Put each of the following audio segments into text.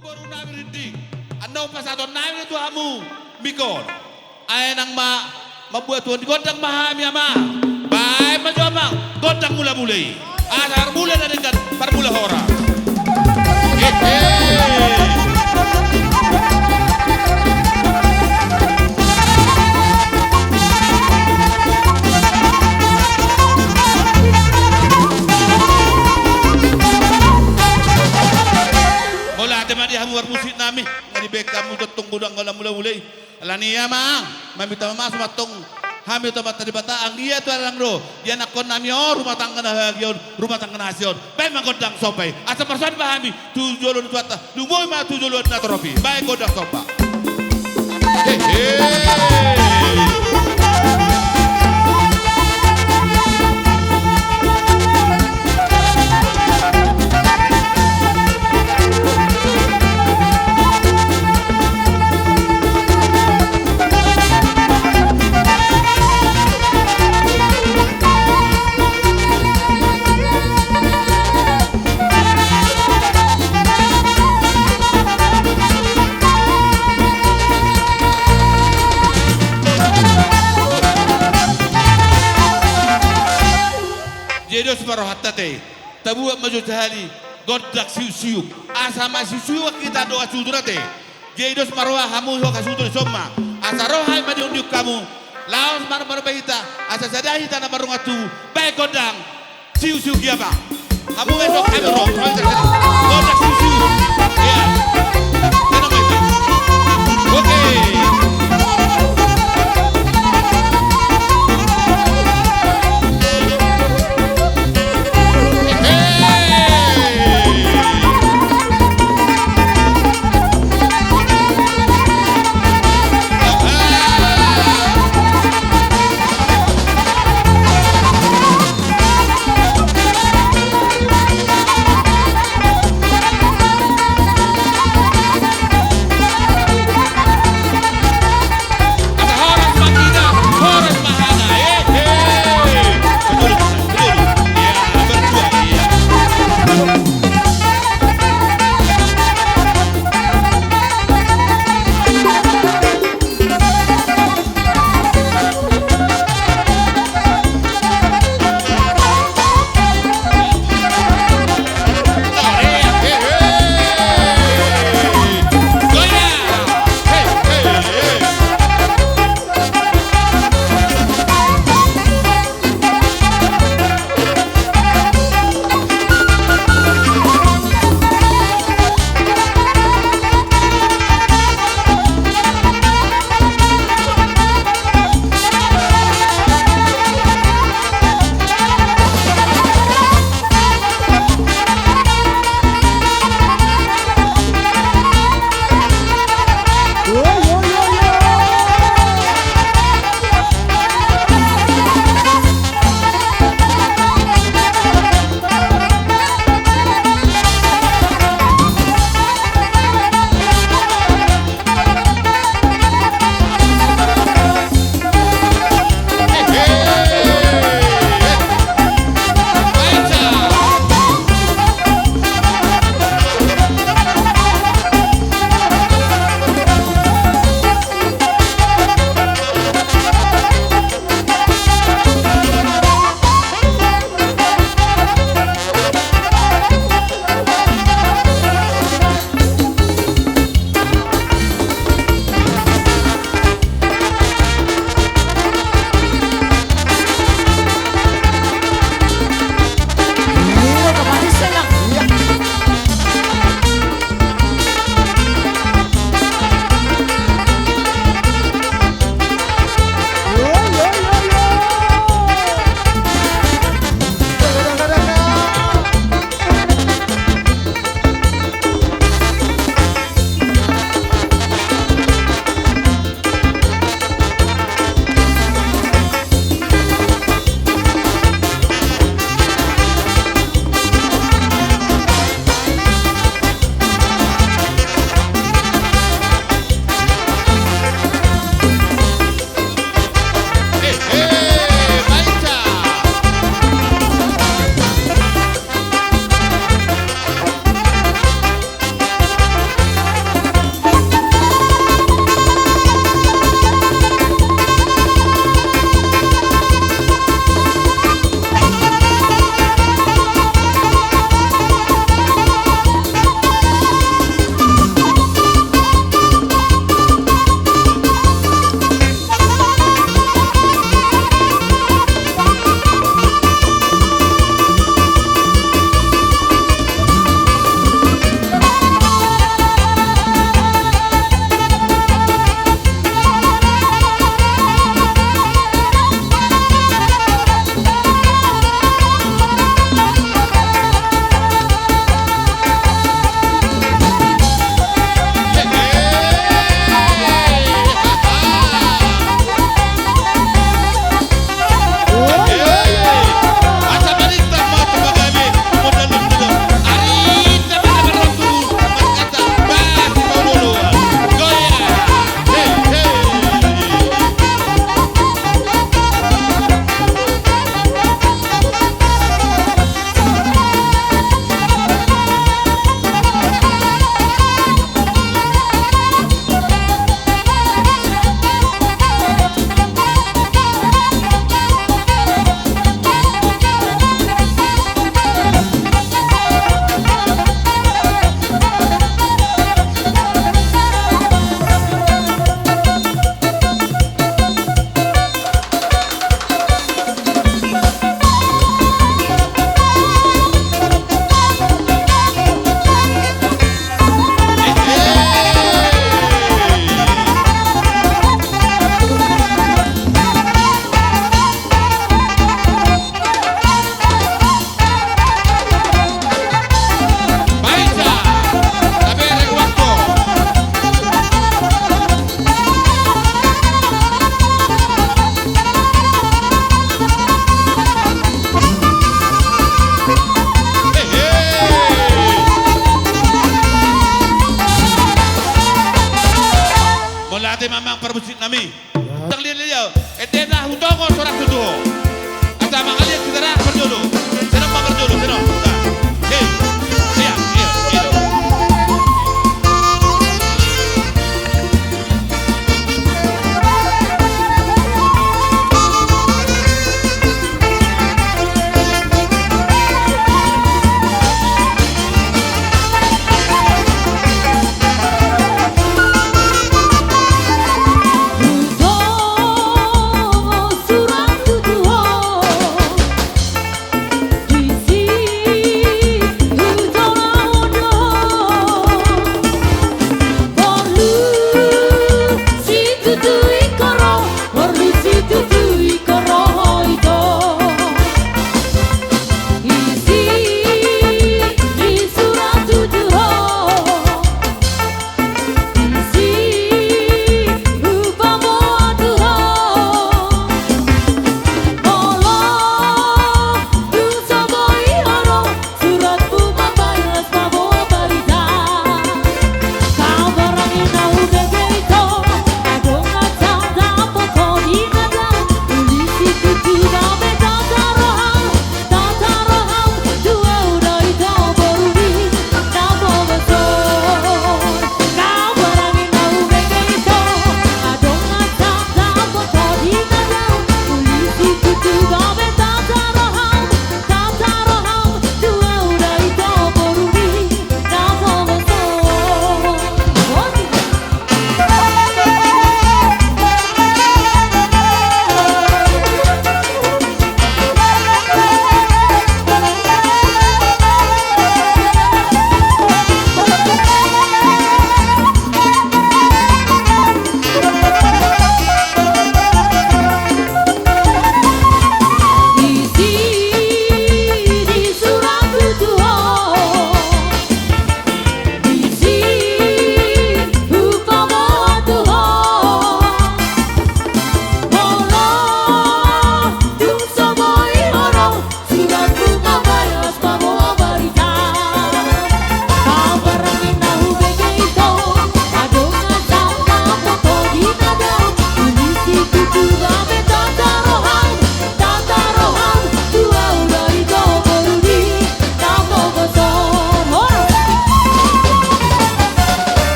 baru nabi rindik. Anda pasaton nabi itu hamu mikon. Ay nang mabuat tuan gondang mahami ama. Baik maju ama gondang mula mulai. Asar mula dari kan parmula hora. Di hamuar musik nami ngadi bekamu tetong gudang ngala mula-mulai alania mang mami tama mas matong hamil tempat tadi bataang dia tu orang ro dia nak kon nami rumah tangga na hagion rumah tangga nasion baik mang godang sopai asa persoan pahami tujulun tuata lumoy ma tujulun na trofi baik godang sopa separuh hatate tabuat maju jahali godak siu-siu asama siu-siu kita doa sudurate jadi separuh hamu ho kasudur somma asa rohai maju undiuk kamu laos mar bahita asa sadahi tanah barungatu baik godang siu-siu giaba hamu besok kami roh godak siu-siu ya tanah bahita oke. ate mamang perbusik nami. Terlihat dia, etena hutongo sorak tuduh. Ata mangalia kita rak berjodoh. Senang mau berjodoh, senang. Hei, iya, iya, iya.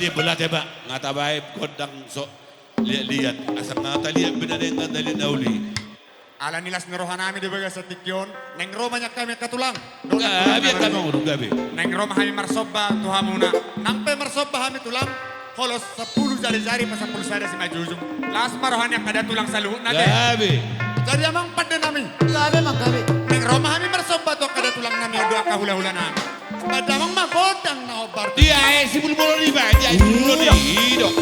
Belah tebak ngata baik kodang sok lihat asal ngata lihat benar yang ngata lihat nauli. Ala nilas nerohanami di bagas satikyon, neng Roma nyak kami katulang. Gabi kan mau urung gabi. Neng Roma kami marsoba tuhamuna, nampe marsoba kami tulang. Holos 10 jari-jari pas 10 sari si majujung. Las marohannya kada tulang saluhut nade. Gabi. Jadi amang pada nami. Gabi mang gabi. Neng Roma kami marsoba to kada tulang nami doa kahula-hula nami. Pada amang magodang na obar. Dia si bulu-bulu ni ba? Dia si bulu ni hidup.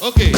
Oke.